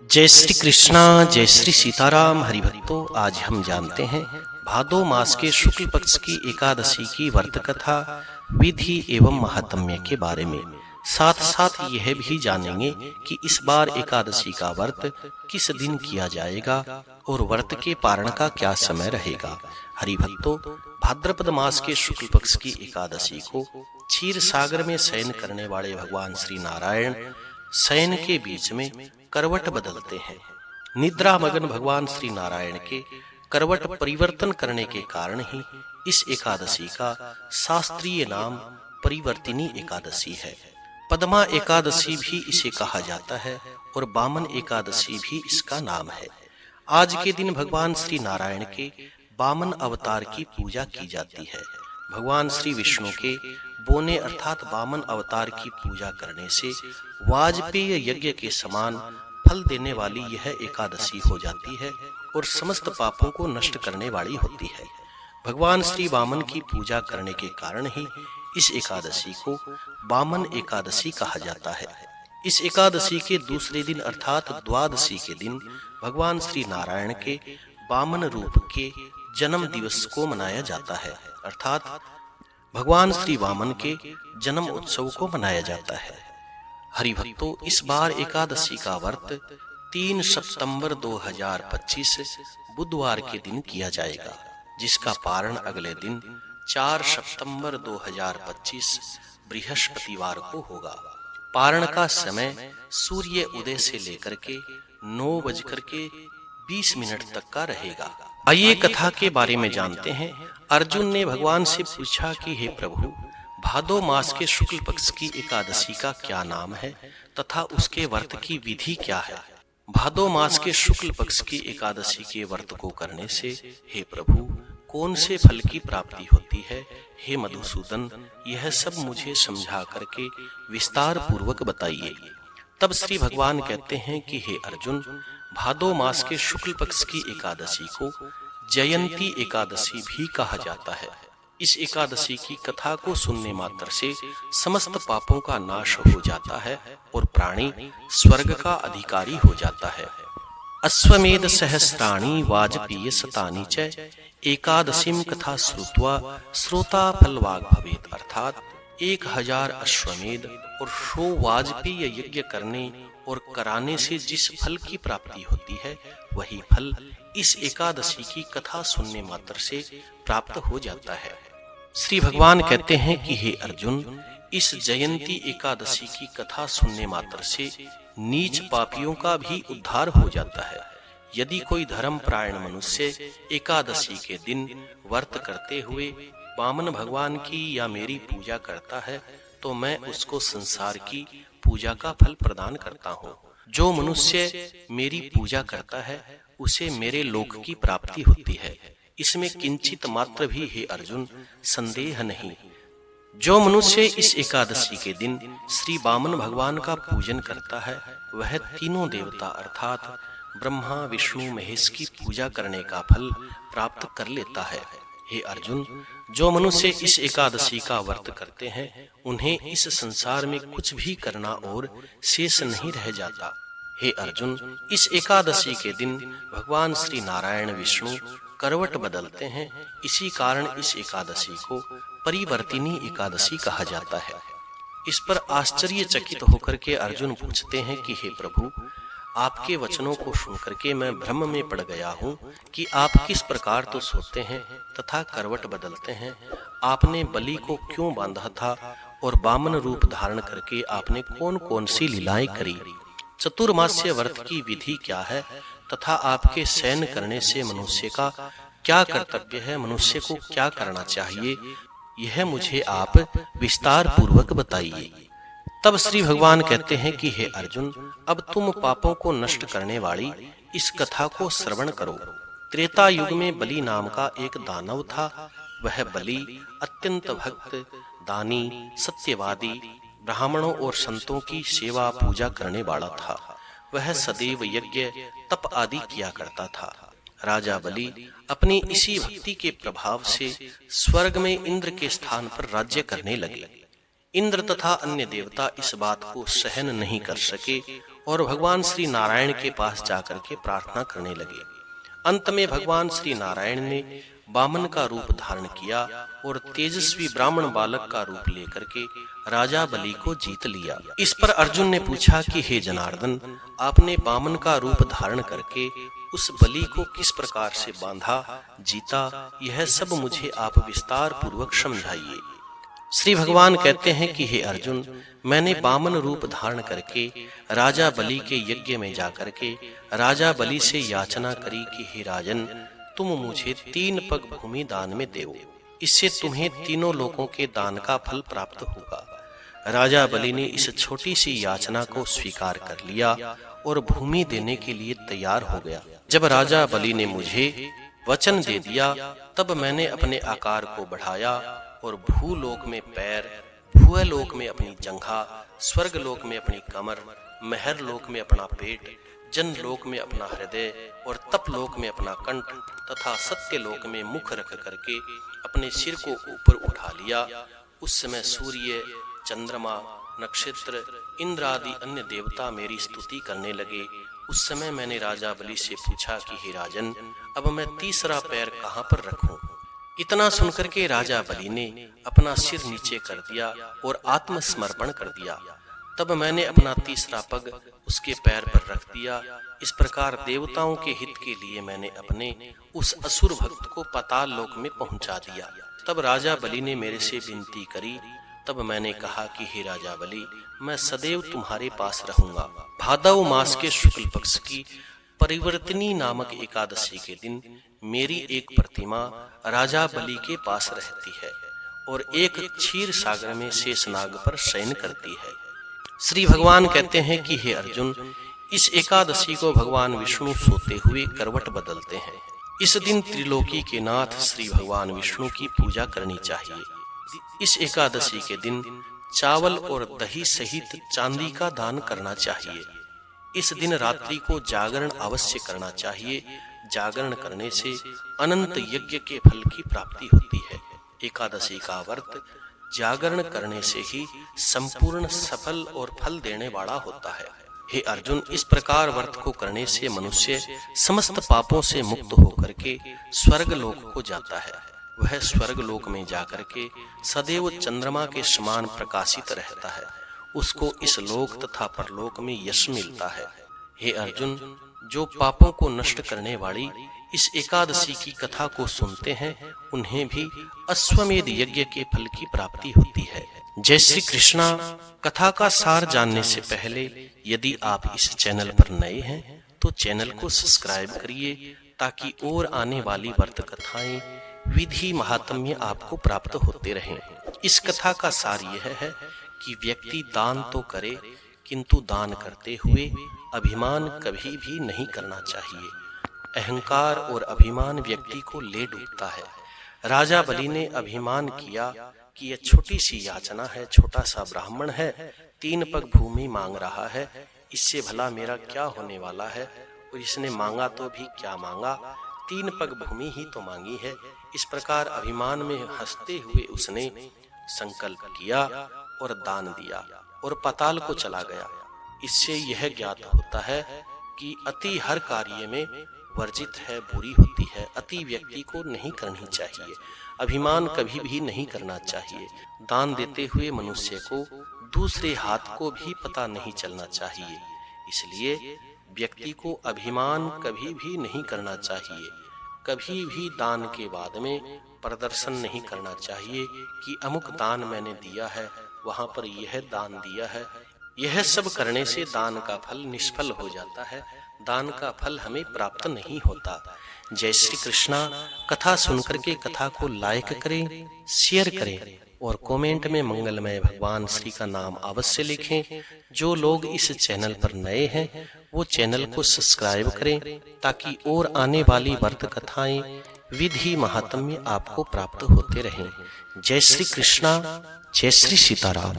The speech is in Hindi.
जय श्री कृष्णा, जय श्री सीताराम। हरिभक्तों, आज हम जानते हैं भादो मास के शुक्ल पक्ष की एकादशी की व्रत कथा, विधि एवं महात्म्य के बारे में। साथ साथ यह भी जानेंगे कि इस बार एकादशी का व्रत किस दिन किया जाएगा और व्रत के पारण का क्या समय रहेगा। हरिभक्तों, भाद्रपद मास के शुक्ल पक्ष की एकादशी को क्षीर सागर में शयन करने वाले भगवान श्री नारायण शयन के बीच में करवट बदलते हैं। निद्रा मगन भगवान श्री नारायण के करवट परिवर्तन करने के कारण ही इस एकादशी का शास्त्रीय नाम परिवर्तिनी एकादशी है। पद्मा एकादशी भी इसे कहा जाता है और वामन एकादशी भी इसका नाम है। आज के दिन भगवान श्री नारायण के वामन अवतार की पूजा की जाती है। भगवान श्री विष्णु के बोने अर्थात वामन अवतार की पूजा करने से वाजपेय यज्ञ के समान फल देने वाली यह एकादशी हो जाती है और समस्त पापों को नष्ट करने वाली होती है। भगवान श्री वामन की पूजा करने के कारण ही इस एकादशी को वामन एकादशी कहा जाता है। इस एकादशी के दूसरे दिन अर्थात द्वादशी के दिन भगवान श्री नारायण के वामन रूप के जन्म दिवस को मनाया जाता है, अर्थात भगवान श्री वामन के जन्म उत्सव को मनाया जाता है। हरिभक्तों, इस बार एकादशी का व्रत 3 सितंबर 2025 बुधवार के दिन किया जाएगा, जिसका पारण अगले दिन 4 सितंबर 2025 बृहस्पतिवार को होगा। पारण का समय सूर्य उदय से लेकर के 9:20 तक का रहेगा। आइए कथा के बारे में जानते हैं। अर्जुन ने भगवान से पूछा कि हे प्रभु, भादो मास के शुक्ल पक्ष की एकादशी का क्या नाम है तथा उसके व्रत की विधि क्या है। भादो मास के शुक्ल पक्ष की एकादशी के व्रत को करने से हे प्रभु कौन से फल की प्राप्ति होती है। हे मधुसूदन, यह सब मुझे समझा करके विस्तार पूर्वक बताइए। तब श्री भगवान कहते हैं कि हे अर्जुन, भादो मास के शुक्ल पक्ष की एकादशी को जयंती एकादशी भी कहा जाता है। इस एकादशी की कथा को सुनने मात्र से समस्त पापों का नाश हो जाता है और प्राणी स्वर्ग का अधिकारी हो जाता है। अश्वमेध सहस्राणि वाजपेय शतानि च एकादशीम कथा श्रुत्वा श्रोता फलवाग भवेत्, अर्थात 1000 अश्वमेध और 100 वाजपेय यज्ञ करने और कराने से जिस फल की प्राप्ति होती है वही फल इस एकादशी की कथा सुनने मात्र से प्राप्त हो जाता है। श्री भगवान कहते हैं कि हे अर्जुन, इस जयंती एकादशी की कथा सुनने मात्र से नीच पापियों का भी उद्धार हो जाता है। यदि कोई धर्मपरायण मनुष्य एकादशी के दिन व्रत करते हुए वामन भगवान की या मेरी पूजा करता है तो मैं उसको संसार की पूजा का फल प्रदान करता हूँ। जो मनुष्य मेरी पूजा करता है उसे मेरे लोक की प्राप्ति होती है, इसमें किंचित मात्र भी हे अर्जुन संदेह नहीं। जो मनुष्य इस एकादशी के दिन श्री वामन भगवान का पूजन करता है वह तीनों देवता अर्थात ब्रह्मा विष्णु महेश की पूजा करने का फल प्राप्त कर लेता है। हे अर्जुन, जो मनुष्य इस एकादशी का व्रत करते हैं उन्हें इस संसार में कुछ भी करना और शेष नहीं रह जाता। हे अर्जुन, इस एकादशी के दिन भगवान श्री नारायण विष्णु करवट बदलते हैं, इसी कारण इस एकादशी को परिवर्तिनी एकादशी कहा जाता है। इस पर आश्चर्यचकित होकर के अर्जुन पूछते हैं कि हे प्रभु, आपके वचनों को सुनकर के मैं भ्रम में पड़ गया हूँ कि आप किस प्रकार तो सोते हैं तथा करवट बदलते हैं। आपने बलि को क्यों बांधा था और वामन रूप धारण करके आपने कौन कौन सी लीलाएं करी। चतुर्मास्य व्रत की विधि क्या है तथा आपके शयन करने से मनुष्य का क्या कर्तव्य है, मनुष्य को क्या करना चाहिए, यह मुझे आप विस्तार पूर्वक बताइए। तब श्री भगवान कहते हैं कि हे अर्जुन, अब तुम पापों को नष्ट करने वाली इस कथा को श्रवण करो। त्रेता युग में बलि नाम का एक दानव था। वह बलि अत्यंत भक्त, दानी, सत्यवादी, ब्राह्मणों और संतों की सेवा पूजा करने वाला था। वह सदैव यज्ञ तप आदि किया करता था। राजा बलि अपनी इसी भक्ति के प्रभाव से स्वर्ग में इंद्र के स्थान पर राज्य करने लगे। इंद्र तथा अन्य देवता इस बात को सहन नहीं कर सके और भगवान श्री नारायण के पास जाकर के प्रार्थना करने लगे। अंत में भगवान श्री नारायण ने वामन का रूप धारण किया और तेजस्वी ब्राह्मण बालक का रूप लेकर के राजा बलि को जीत लिया। इस पर अर्जुन ने पूछा कि हे जनार्दन, आपने वामन का रूप धारण करके उस बलि को किस प्रकार से बांधा, जीता, यह सब मुझे आप विस्तार पूर्वक समझाइए। श्री भगवान कहते हैं कि हे अर्जुन, मैंने वामन रूप धारण करके राजा बलि के यज्ञ में जाकर के राजा बलि से याचना करी कि हे राजन, तुम मुझे 3 पग भूमि दान में देओ, इससे तुम्हें तीनों लोकों के दान का फल प्राप्त होगा। राजा बलि ने इस छोटी सी याचना को स्वीकार कर लिया और भूमि देने के लिए तैयार हो गया। जब राजा बलि ने मुझे वचन दे दिया, तब मैंने अपने आकार को बढ़ाया और भूलोक में पैर, भूलोक में अपनी जंघा, स्वर्गलोक में अपनी कमर, महरलोक में अपना पेट, जनलोक में अपना हृदय और तपलोक में अपना कंठ तथा सत्यलोक में मुख रख करके अपने सिर को ऊपर उठा लिया। उस समय सूर्य, चंद्रमा, नक्षत्र, इंद्र आदि अन्य देवता मेरी स्तुति करने लगे। उस समय मैंने राजा बलि से पूछा कि हे राजन, अब मैं तीसरा पैर कहाँ पर रखूं? इतना सुनकर के राजा बलि ने अपना सिर नीचे कर दिया और आत्मसमर्पण कर दिया। तब मैंने अपना तीसरा पग उसके पैर पर रख दिया। इस प्रकार देवताओं के हित के लिए मैंने अपने उस असुर भक्त को पाताल लोक में पहुंचा दिया। तब राजा बलि ने मेरे से विनती करी। तब मैंने कहा कि हे राजा बलि, मैं सदैव तुम्हारे पास रहूंगा। भादव मास के शुक्ल पक्ष की परिवर्तनी नामक एकादशी के दिन मेरी एक प्रतिमा राजा बलि के पास रहती है और एक क्षीर सागर में शेषनाग पर शयन करती है। श्री भगवान कहते हैं कि हे अर्जुन, इस एकादशी को भगवान विष्णु सोते हुए करवट बदलते हैं। इस दिन त्रिलोकी के नाथ श्री भगवान विष्णु की पूजा करनी चाहिए। इस एकादशी के दिन चावल और दही सहित चांदी का दान करना चाहिए। इस दिन रात्रि को जागरण अवश्य करना चाहिए। जागरण करने से अनंत यज्ञ के फल की प्राप्ति होती है। एकादशी का व्रत जागरण करने से ही संपूर्ण सफल और फल देने वाला होता है। हे अर्जुन, इस प्रकार व्रत को करने से मनुष्य समस्त पापों से मुक्त होकर के स्वर्ग लोक को जाता है। वह स्वर्ग लोक में जाकर के सदैव चंद्रमा के समान प्रकाशित रहता है। उसको इस लोक तथा परलोक में यश मिलता है। हे अर्जुन, जो पापों को नष्ट करने वाली इस एकादशी की कथा को सुनते हैं, उन्हें भी अश्वमेध यज्ञ के फल की प्राप्ति होती है। जय श्री कृष्णा। कथा का सार जानने से पहले यदि आप इस चैनल पर नए हैं तो चैनल को सब्सक्राइब करिए, ताकि और आने वाली व्रत कथाएं, विधि, महात्म्य आपको प्राप्त होते रहें। इस कथा का सार यह है कि व्यक्ति दान तो करे, किंतु दान करते हुए अभिमान कभी भी नहीं करना चाहिए। अहंकार और अभिमान व्यक्ति को ले डूबता है। राजा बलि ने अभिमान किया कि यह छोटी सी याचना है, छोटा सा ब्राह्मण है, 3 पग भूमि मांग रहा है, इससे भला मेरा क्या होने वाला है। और इसने मांगा तो भी क्या मांगा, 3 पग भूमि ही तो मांगी है। इस प्रकार अभिमान में हंसते हुए उसने संकल्प किया और दान दिया और पाताल को चला गया। इससे यह ज्ञात होता है कि अति हर कार्य में वर्जित है, बुरी होती है। अति व्यक्ति को नहीं करनी चाहिए। अभिमान कभी भी नहीं करना चाहिए। दान देते हुए मनुष्य को दूसरे हाथ को भी पता नहीं चलना चाहिए। इसलिए व्यक्ति को अभिमान कभी भी नहीं करना चाहिए। कभी भी दान के बाद में प्रदर्शन नहीं करना चाहिए कि अमुक दान मैंने दिया है, वहां पर यह दान दिया है। यह सब करने से दान का फल निष्फल हो जाता है। दान का फल हमें प्राप्त नहीं होता। जय श्री कृष्णा। कथा सुनकर के कथा को लाइक करें, शेयर करें और कमेंट में मंगलमय भगवान श्री का नाम अवश्य लिखें। जो लोग इस चैनल पर नए हैं वो चैनल को सब्सक्राइब करें, ताकि और आने वाली व्रत कथाएं, विधि, महात्म्य आपको प्राप्त होते रहें। जय श्री कृष्णा। जय श्री सीताराम।